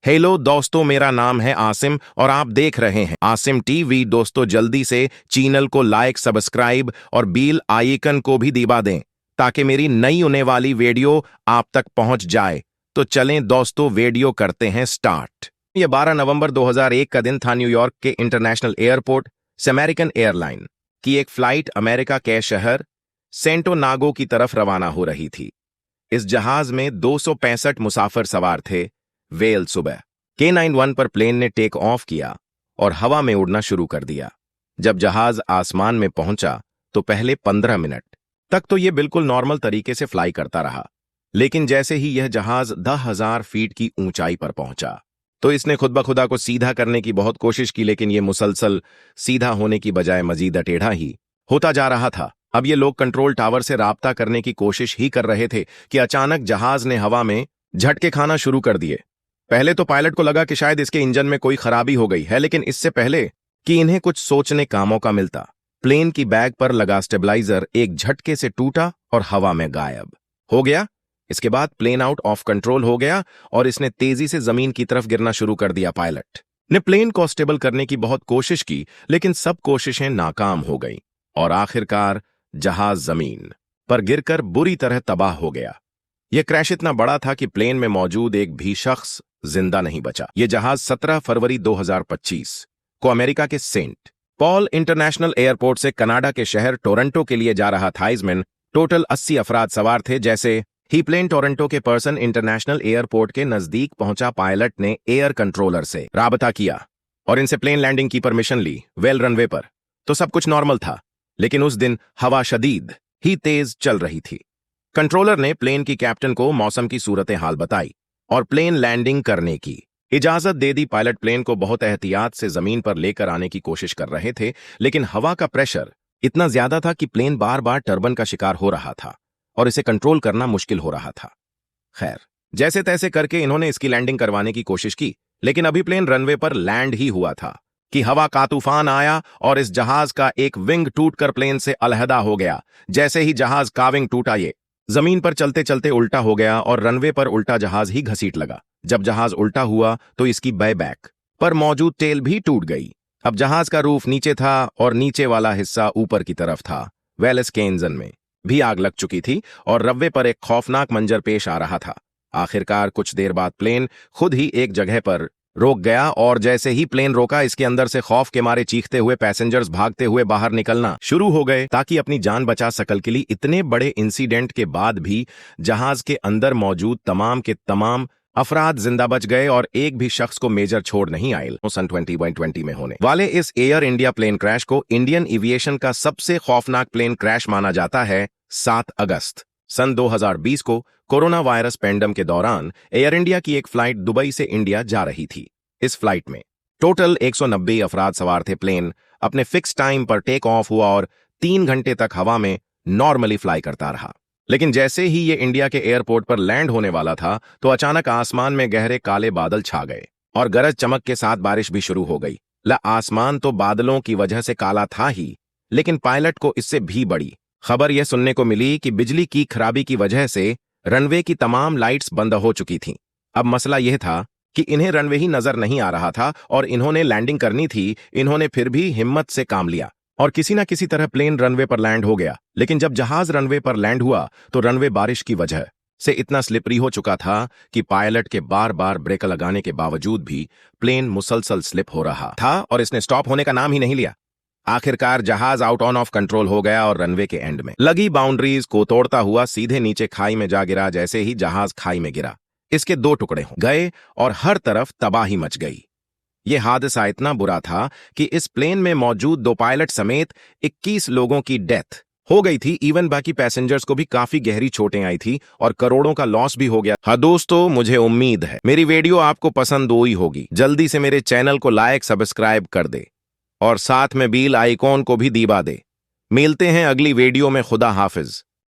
Hello दोस्तों, मेरा नाम है आसिम और आप देख रहे हैं आसिम टीवी। दोस्तों जल्दी से चैनल को लाइक, सब्सक्राइब और बेल आइकन को भी दबा दें ताकि मेरी नई होने वाली वीडियो आप तक पहुंच जाए। तो चलें दोस्तों, वीडियो करते हैं स्टार्ट। यह 12 नवंबर 2001 का दिन था। न्यूयॉर्क के इंटरनेशनल एयरपोर्ट से अमेरिकन एयरलाइन की एक फ्लाइट अमेरिका के शहर सेंटो नागो की तरफ रवाना हो रही थी। इस जहाज में 265 मुसाफिर सवार थे। वेल सुबह K-91 पर प्लेन ने टेक ऑफ किया और हवा में उड़ना शुरू कर दिया। जब जहाज आसमान में पहुंचा तो पहले 15 मिनट तक तो यह बिल्कुल नॉर्मल तरीके से फ्लाई करता रहा, लेकिन जैसे ही यह जहाज 10,000 फीट की ऊंचाई पर पहुंचा तो इसने खुद ब खुदा को सीधा करने की बहुत कोशिश की, लेकिन यह मुसलसल सीधा होने की बजाय मजीद टेढ़ा ही होता जा रहा था। अब ये लोग कंट्रोल टावर से राब्ता करने की कोशिश ही कर रहे थे कि अचानक जहाज ने हवा में झटके खाना शुरू कर दिए। पहले तो पायलट को लगा कि शायद इसके इंजन में कोई खराबी हो गई है, लेकिन इससे पहले कि इन्हें कुछ सोचने का मौका मिलता, प्लेन की बैग पर लगा स्टेबलाइजर एक झटके से टूटा और हवा में गायब हो गया। इसके बाद प्लेन आउट ऑफ कंट्रोल हो गया और इसने तेजी से जमीन की तरफ गिरना शुरू कर दिया। पायलट ने प्लेन को स्टेबल करने की बहुत कोशिश की, लेकिन सब कोशिशें नाकाम हो गई और आखिरकार जहाज जमीन पर गिरकर बुरी तरह तबाह हो गया। यह क्रैश इतना बड़ा था कि प्लेन में मौजूद एक भी शख्स जिंदा नहीं बचा। यह जहाज 17 फरवरी 2025 को अमेरिका के सेंट पॉल इंटरनेशनल एयरपोर्ट से कनाडा के शहर टोरंटो के लिए जा रहा था। इसमें टोटल 80 अफराद सवार थे। जैसे ही प्लेन टोरंटो के पर्सन इंटरनेशनल एयरपोर्ट के नजदीक पहुंचा, पायलट ने एयर कंट्रोलर से राबता किया और इनसे प्लेन लैंडिंग की परमिशन ली। वेल रनवे पर तो सब कुछ नॉर्मल था, लेकिन उस दिन हवा शदीद ही तेज चल रही थी। कंट्रोलर ने प्लेन की कैप्टन को मौसम की सूरत हाल बताई और प्लेन लैंडिंग करने की इजाजत दे दी। पायलट प्लेन को बहुत एहतियात से जमीन पर लेकर आने की कोशिश कर रहे थे, लेकिन हवा का प्रेशर इतना ज्यादा था कि प्लेन बार बार टर्बन का शिकार हो रहा था और इसे कंट्रोल करना मुश्किल हो रहा था। खैर, जैसे तैसे करके इन्होंने इसकी लैंडिंग करवाने की कोशिश की, लेकिन अभी प्लेन रनवे पर लैंड ही हुआ था कि हवा का तूफान आया और इस जहाज का एक विंग टूटकर प्लेन से अलहदा हो गया। जैसे ही जहाज का विंग टूटा, ये जमीन पर चलते चलते उल्टा हो गया और रनवे पर उल्टा जहाज ही घसीट लगा। जब जहाज उल्टा हुआ तो इसकी बैक पर मौजूद टेल भी टूट गई। अब जहाज का रूफ नीचे था और नीचे वाला हिस्सा ऊपर की तरफ था। वेल, इसके इंजन में भी आग लग चुकी थी और रनवे पर एक खौफनाक मंजर पेश आ रहा था। आखिरकार कुछ देर बाद प्लेन खुद ही एक जगह पर रोक गया और जैसे ही प्लेन रोका, इसके अंदर से खौफ के मारे चीखते हुए पैसेंजर्स भागते हुए बाहर निकलना शुरू हो गए ताकि अपनी जान बचा सकल के लिए। इतने बड़े इंसिडेंट के बाद भी जहाज के अंदर मौजूद तमाम के तमाम अफराद जिंदा बच गए और एक भी शख्स को मेजर छोड़ नहीं आई। सन 2020 में होने वाले इस एयर इंडिया प्लेन क्रैश को इंडियन एविएशन का सबसे खौफनाक प्लेन क्रैश माना जाता है। 7 अगस्त सन 2020 को कोरोना वायरस पैंडम के दौरान एयर इंडिया की एक फ्लाइट दुबई से इंडिया जा रही थी। इस फ्लाइट में टोटल 190 अफराद सवार थे। प्लेन अपने फिक्स टाइम पर टेक ऑफ हुआ और 3 घंटे तक हवा में नॉर्मली फ्लाई करता रहा, लेकिन जैसे ही ये इंडिया के एयरपोर्ट पर लैंड होने वाला था तो अचानक आसमान में गहरे काले बादल छा गए और गरज चमक के साथ बारिश भी शुरू हो गई। आसमान तो बादलों की वजह से काला था ही, लेकिन पायलट को इससे भी बड़ी खबर यह सुनने को मिली कि बिजली की खराबी की वजह से रनवे की तमाम लाइट्स बंद हो चुकी थीं। अब मसला यह था कि इन्हें रनवे ही नजर नहीं आ रहा था और इन्होंने लैंडिंग करनी थी। इन्होंने फिर भी हिम्मत से काम लिया और किसी ना किसी तरह प्लेन रनवे पर लैंड हो गया। लेकिन जब जहाज रनवे पर लैंड हुआ तो रनवे बारिश की वजह से इतना स्लिपरी हो चुका था कि पायलट के बार बार ब्रेक लगाने के बावजूद भी प्लेन मुसलसल स्लिप हो रहा था और इसने स्टॉप होने का नाम ही नहीं लिया। आखिरकार जहाज आउट ऑन ऑफ कंट्रोल हो गया और रनवे के एंड में लगी बाउंड्रीज को तोड़ता हुआ सीधे नीचे खाई में जा गिरा। जैसे ही जहाज खाई में गिरा, इसके 2 टुकड़े हो गए और हर तरफ तबाही मच गई। यह हादसा इतना बुरा था कि इस प्लेन में मौजूद 2 पायलट समेत 21 लोगों की डेथ हो गई थी। इवन बाकी पैसेंजर्स को भी काफी गहरी चोटें आई थी और करोड़ों का लॉस भी हो गया। हाँ दोस्तों, मुझे उम्मीद है मेरी वीडियो आपको पसंद आई होगी। जल्दी से मेरे चैनल को लाइक, सब्सक्राइब कर दे और साथ में बेल आइकॉन को भी दबा दे। मिलते हैं अगली वीडियो में। खुदा हाफिज।